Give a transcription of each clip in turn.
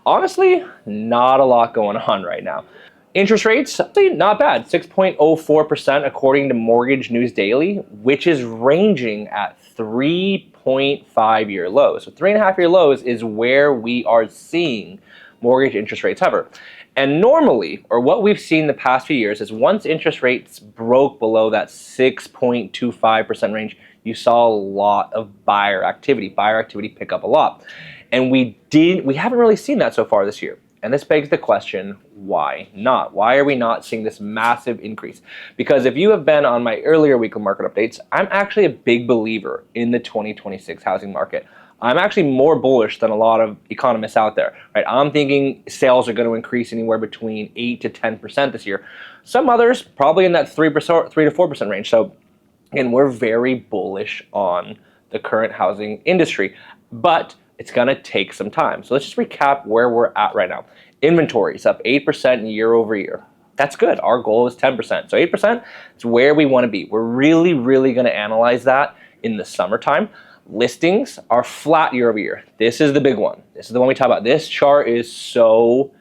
Honestly, not a lot going on right now. Interest rates, not bad, 6.04% according to Mortgage News Daily, which is ranging at 3.5-year lows. So 3.5-year lows is where we are seeing mortgage interest rates hover. And normally, or what we've seen the past few years, is once interest rates broke below that 6.25% range, you saw a lot of buyer activity pick up a lot. And we haven't really seen that so far this year. And this begs the question, why not? Why are we not seeing this massive increase? Because if you have been on my earlier weekly market updates, I'm actually a big believer in the 2026 housing market. I'm actually more bullish than a lot of economists out there, right? I'm thinking sales are going to increase anywhere between 8 to 10% this year. Some others probably in that 3 to 4% range. So again, we're very bullish on the current housing industry, but it's going to take some time. So let's just recap where we're at right now. Inventory is up 8% year over year. That's good. Our goal is 10%. So 8% is where we want to be. We're really, really going to analyze that in the summertime. Listings are flat year over year. This is the big one. This is the one we talk about. This chart is so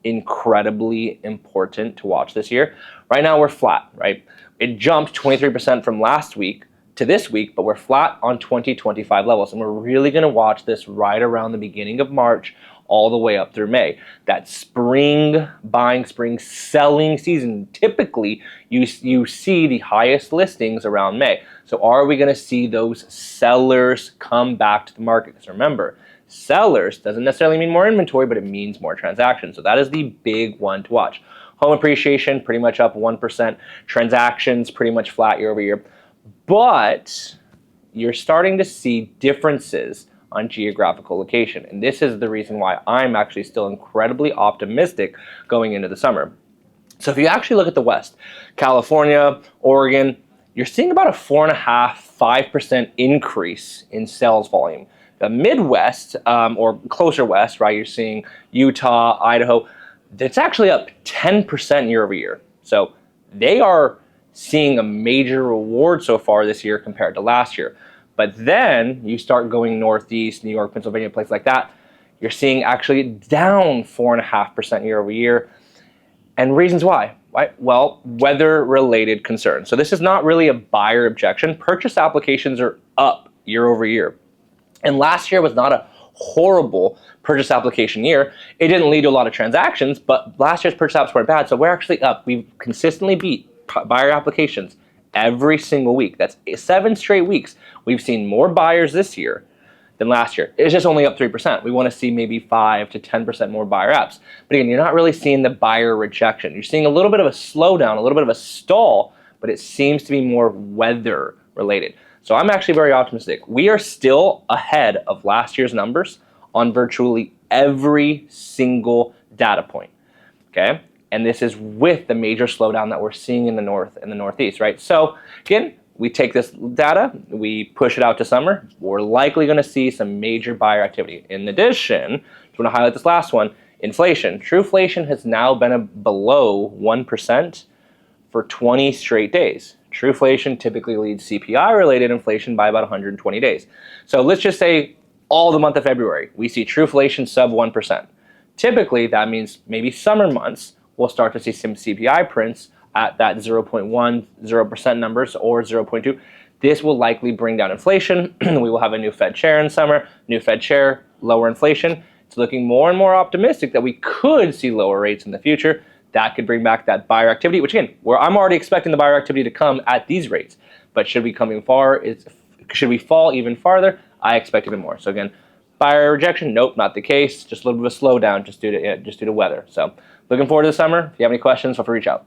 incredibly important to watch this year. Right now we're flat, right? It jumped 23% from last week to this week, but we're flat on 2025 levels. And we're really going to watch this right around the beginning of March all the way up through May. That spring buying, spring selling season, typically you see the highest listings around May. So are we going to see those sellers come back to the market? Because remember, sellers doesn't necessarily mean more inventory, but it means more transactions. So that is the big one to watch. Home appreciation pretty much up 1%. Transactions pretty much flat year over year. But you're starting to see differences on geographical location. And this is the reason why I'm actually still incredibly optimistic going into the summer. So if you actually look at the West, California, Oregon, you're seeing about a 4.5–5% increase in sales volume. The Midwest, or closer west, right, you're seeing Utah, Idaho, that's actually up 10% year over year. So they are seeing a major reward so far this year compared to last year. But then you start going northeast, New York, Pennsylvania, places like that, you're seeing actually down 4.5% year over year. And reasons why, right? Well, weather-related concerns. So this is not really a buyer objection. Purchase applications are up year over year. And last year was not a horrible purchase application year. It didn't lead to a lot of transactions, but last year's purchase apps weren't bad. So we're actually up. We've consistently beat buyer applications every single week. That's 7 straight weeks. We've seen more buyers this year than last year. It's just only up 3%. We want to see maybe 5 to 10% more buyer apps. But again, you're not really seeing the buyer rejection. You're seeing a little bit of a slowdown, a little bit of a stall, but it seems to be more weather related. So I'm actually very optimistic. We are still ahead of last year's numbers on virtually every single data point. Okay? And this is with the major slowdown that we're seeing in the north and the northeast, right? So again, we take this data, we push it out to summer, we're likely going to see some major buyer activity. In addition, I want to highlight this last one, inflation. True-flation has now been below 1% for 20 straight days. True-flation typically leads CPI-related inflation by about 120 days. So let's just say all the month of February, we see true-flation sub 1%. Typically, that means maybe summer months, we'll start to see some CPI prints at that 0.10% numbers or 0.2. This will likely bring down inflation. We will have a new Fed chair in summer, new Fed chair, lower inflation. It's looking more and more optimistic that we could see lower rates in the future. That could bring back that buyer activity, which again, where I'm already expecting the buyer activity to come at these rates. But should we fall even farther? I expect even more. So again, buyer rejection, nope, not the case. Just a little bit of a slowdown just due to weather. So looking forward to the summer. If you have any questions, feel free to reach out.